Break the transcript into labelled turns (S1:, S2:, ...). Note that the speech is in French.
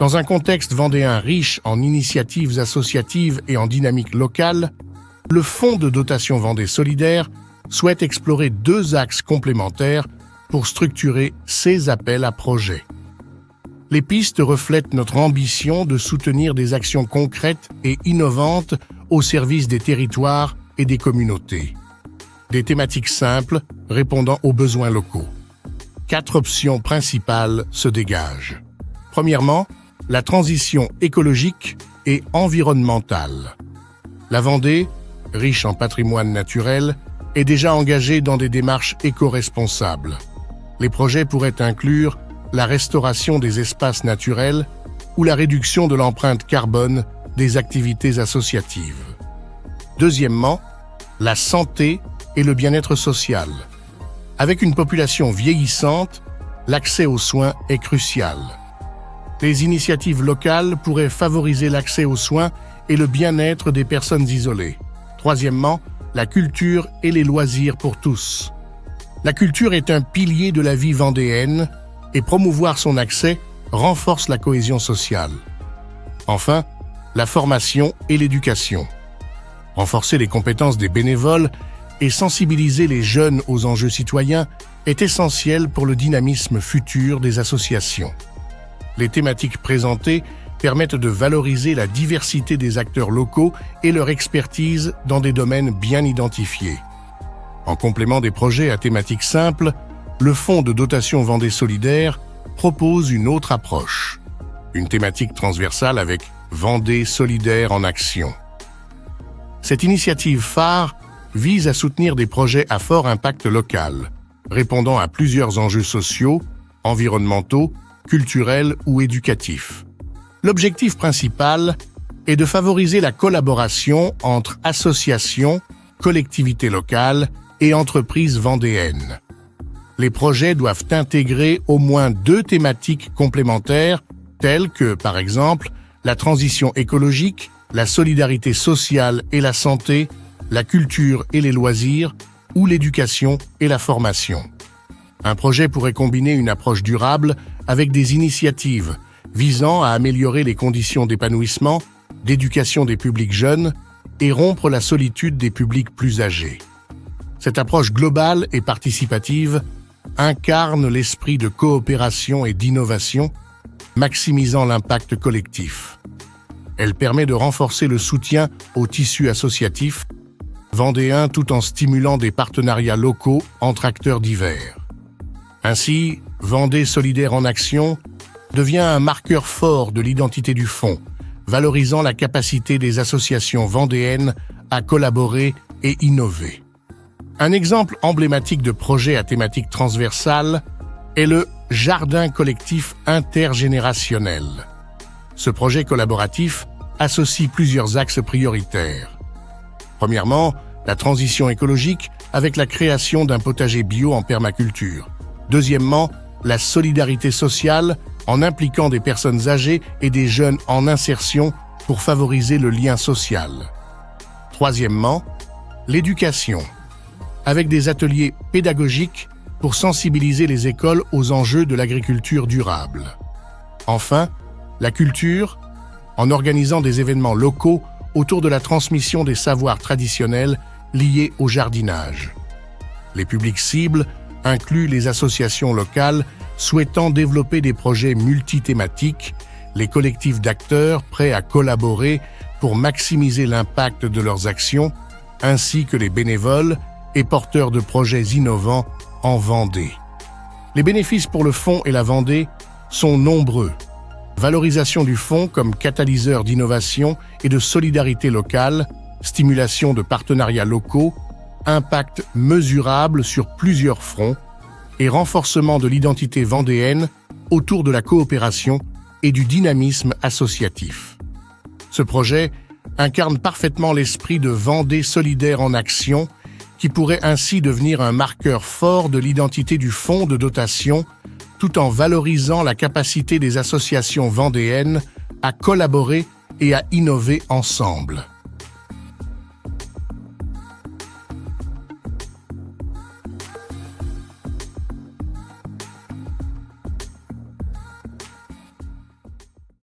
S1: Dans un contexte vendéen riche en initiatives associatives et en dynamique locale, le Fonds de dotation Vendée solidaire souhaite explorer deux axes complémentaires pour structurer ses appels à projets. Les pistes reflètent notre ambition de soutenir des actions concrètes et innovantes au service des territoires et des communautés. Des thématiques simples répondant aux besoins locaux. 4 options principales se dégagent. Premièrement, la transition écologique et environnementale. La Vendée, riche en patrimoine naturel, est déjà engagée dans des démarches éco-responsables. Les projets pourraient inclure la restauration des espaces naturels ou la réduction de l'empreinte carbone des activités associatives. Deuxièmement, la santé et le bien-être social. Avec une population vieillissante, l'accès aux soins est crucial. Les initiatives locales pourraient favoriser l'accès aux soins et le bien-être des personnes isolées. Troisièmement, la culture et les loisirs pour tous. La culture est un pilier de la vie vendéenne et promouvoir son accès renforce la cohésion sociale. Enfin, la formation et l'éducation. Renforcer les compétences des bénévoles et sensibiliser les jeunes aux enjeux citoyens est essentiel pour le dynamisme futur des associations. Les thématiques présentées permettent de valoriser la diversité des acteurs locaux et leur expertise dans des domaines bien identifiés. En complément des projets à thématiques simples, le Fonds de dotation Vendée solidaire propose une autre approche, une thématique transversale avec Vendée solidaire en action. Cette initiative phare vise à soutenir des projets à fort impact local, répondant à plusieurs enjeux sociaux, environnementaux, culturels ou éducatifs. L'objectif principal est de favoriser la collaboration entre associations, collectivités locales et entreprises vendéennes. Les projets doivent intégrer au moins 2 thématiques complémentaires, telles que, par exemple, la transition écologique, la solidarité sociale et la santé, la culture et les loisirs, ou l'éducation et la formation. Un projet pourrait combiner une approche durable avec des initiatives visant à améliorer les conditions d'épanouissement, d'éducation des publics jeunes et rompre la solitude des publics plus âgés. Cette approche globale et participative incarne l'esprit de coopération et d'innovation, maximisant l'impact collectif. Elle permet de renforcer le soutien au tissu associatif vendéen tout en stimulant des partenariats locaux entre acteurs divers. Ainsi, Vendée solidaire en action devient un marqueur fort de l'identité du fonds, valorisant la capacité des associations vendéennes à collaborer et innover. Un exemple emblématique de projet à thématique transversale est le Jardin collectif intergénérationnel. Ce projet collaboratif associe plusieurs axes prioritaires. Premièrement, la transition écologique avec la création d'un potager bio en permaculture. Deuxièmement, la solidarité sociale en impliquant des personnes âgées et des jeunes en insertion pour favoriser le lien social. Troisièmement, l'éducation, avec des ateliers pédagogiques pour sensibiliser les écoles aux enjeux de l'agriculture durable. Enfin, la culture, en organisant des événements locaux autour de la transmission des savoirs traditionnels liés au jardinage. Les publics cibles incluent les associations locales souhaitant développer des projets multithématiques, les collectifs d'acteurs prêts à collaborer pour maximiser l'impact de leurs actions, ainsi que les bénévoles et porteurs de projets innovants en Vendée. Les bénéfices pour le fonds et la Vendée sont nombreux. Valorisation du fonds comme catalyseur d'innovation et de solidarité locale, stimulation de partenariats locaux, impact mesurable sur plusieurs fronts et renforcement de l'identité vendéenne autour de la coopération et du dynamisme associatif. Ce projet incarne parfaitement l'esprit de Vendée solidaire en action qui pourrait ainsi devenir un marqueur fort de l'identité du fonds de dotation tout en valorisant la capacité des associations vendéennes à collaborer et à innover ensemble.